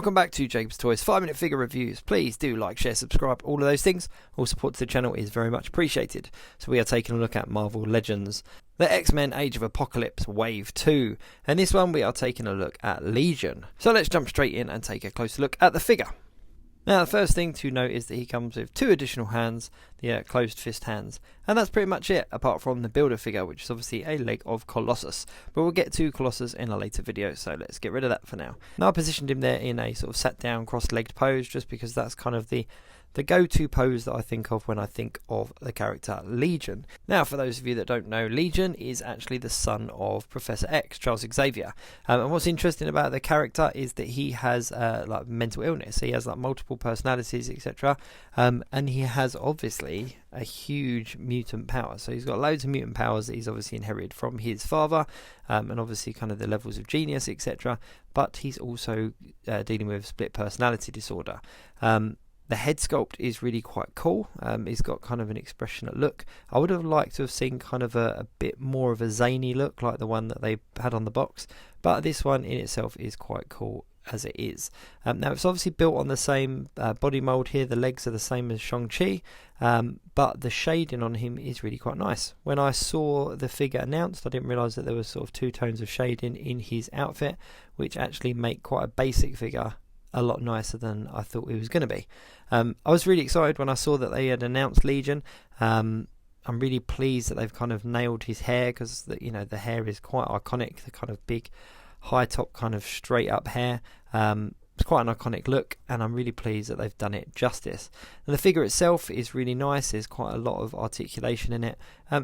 Welcome back to Jacob's Toys 5-minute figure reviews. Please do like, share, subscribe, all of those things. All support to the channel is very much appreciated. So we are taking a look at Marvel Legends, the X-Men Age of Apocalypse Wave 2. And this one we are taking a look at Legion. So let's jump straight in and take a closer look at the figure. Now the first thing to note is that he comes with 2 additional hands, the closed fist hands, and that's pretty much it apart from the builder figure, which is obviously a leg of Colossus, but we'll get to Colossus in a later video, so let's get rid of that for now. Now I positioned him there in a sort of sat down cross-legged pose just because that's kind of the go-to pose that I think of when I think of the character Legion. Now for those of you that don't know, Legion is actually the son of Professor X, Charles Xavier, and what's interesting about the character is that he has like mental illness. He has like multiple personalities, etc., and he has obviously a huge mutant power. So he's got loads of mutant powers that he's obviously inherited from his father, and obviously kind of the levels of genius, etc., but he's also dealing with split personality disorder. The head sculpt is really quite cool. He's got kind of an expressionate look. I would have liked to have seen kind of a bit more of a zany look like the one that they had on the box, but this one in itself is quite cool as it is. Now it's obviously built on the same body mold here. The legs are the same as Shang-Chi, but the shading on him is really quite nice. When I saw the figure announced, I didn't realise that there was sort of 2 tones of shading in his outfit, which actually make quite a basic figure a lot nicer than I thought it was going to be. I was really excited when I saw that they had announced Legion. I'm really pleased that they've kind of nailed his hair, because the hair is quite iconic, the kind of big high top kind of straight up hair. It's quite an iconic look, and I'm really pleased that they've done it justice. And the figure itself is really nice. There's quite a lot of articulation in it.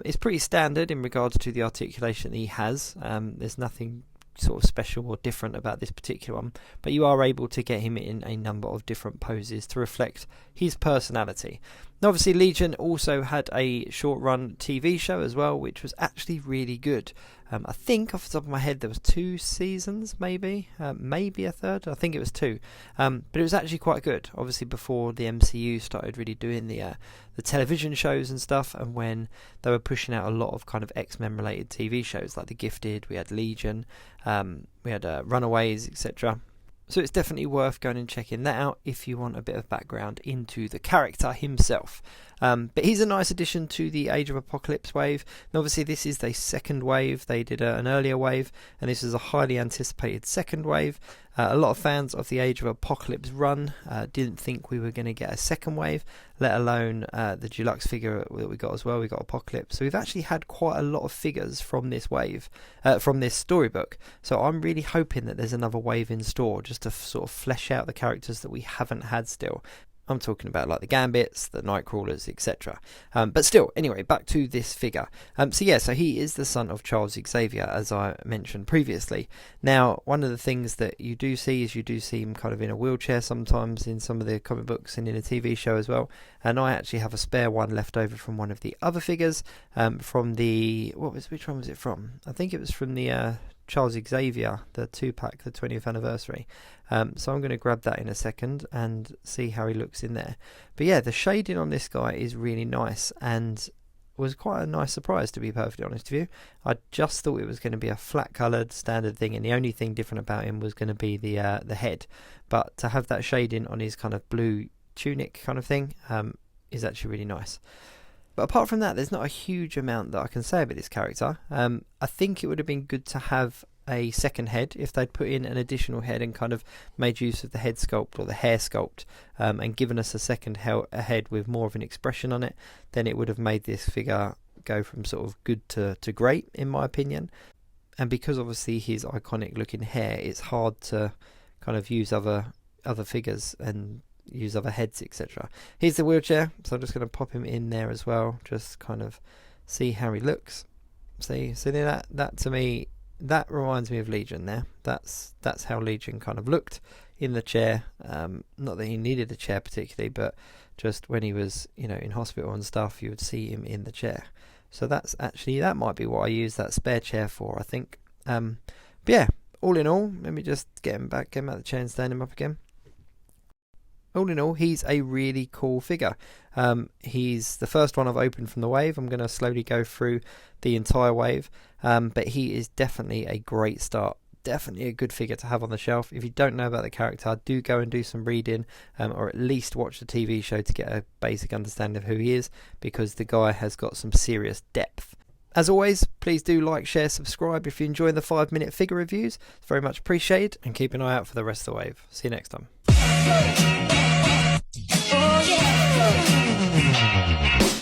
It's pretty standard in regards to the articulation that he has. There's nothing sort of special or different about this particular one, but you are able to get him in a number of different poses to reflect his personality. Now obviously Legion also had a short run TV show as well, which was actually really good. I think off the top of my head there was 2 seasons, maybe a 3rd. I think it was 2, but it was actually quite good. Obviously before the MCU started really doing the television shows and stuff, and when they were pushing out a lot of kind of X-Men related TV shows like The Gifted, we had Legion, we had Runaways, etc. So it's definitely worth going and checking that out if you want a bit of background into the character himself. But he's a nice addition to the Age of Apocalypse wave. And obviously this is the second wave. They did an earlier wave, and this is a highly anticipated second wave. A lot of fans of the Age of Apocalypse run didn't think we were going to get a second wave, let alone the deluxe figure that we got as well. We got Apocalypse. So we've actually had quite a lot of figures from this wave, from this storybook. So I'm really hoping that there's another wave in store just to sort of flesh out the characters that we haven't had still. I'm talking about like the Gambits, the Nightcrawlers, etc. But still, anyway, back to this figure. So he is the son of Charles Xavier, as I mentioned previously. Now, one of the things that you do see is him kind of in a wheelchair sometimes in some of the comic books and in a TV show as well. And I actually have a spare one left over from one of the other figures, from the which one was it from? I think it was from the Charles Xavier, the 2-pack, the 20th anniversary. So I'm going to grab that in a second and see how he looks in there. But yeah, the shading on this guy is really nice, and was quite a nice surprise, to be perfectly honest with you. I just thought it was going to be a flat coloured standard thing, and the only thing different about him was going to be the head. But to have that shading on his kind of blue tunic kind of thing is actually really nice. But apart from that, there's not a huge amount that I can say about this character. I think it would have been good to have a second head if they'd put in an additional head and kind of made use of the head sculpt or the hair sculpt, and given us a second head with more of an expression on it. Then it would have made this figure go from sort of good to great, in my opinion. And because obviously his iconic looking hair, it's hard to kind of use other figures and use other heads, etc. Here's the wheelchair, so I'm just going to pop him in there as well, just kind of see how he looks. See, so that to me, that reminds me of Legion there. That's how Legion kind of looked in the chair. Not that he needed a chair particularly, but just when he was in hospital and stuff, you would see him in the chair. So that might be what I use that spare chair for, I think. But yeah, all in all, let me just get him out of the chair and stand him up again. All in all, he's a really cool figure. He's the first one I've opened from the wave. I'm going to slowly go through the entire wave, but he is definitely a great start definitely a good figure to have on the shelf. If you don't know about the character, do go and do some reading, or at least watch the TV show to get a basic understanding of who he is, because the guy has got some serious depth. As always, please do like, share, subscribe if you enjoy the 5-minute figure reviews. It's very much appreciated, and keep an eye out for the rest of the wave. See you next time. Oh, yeah.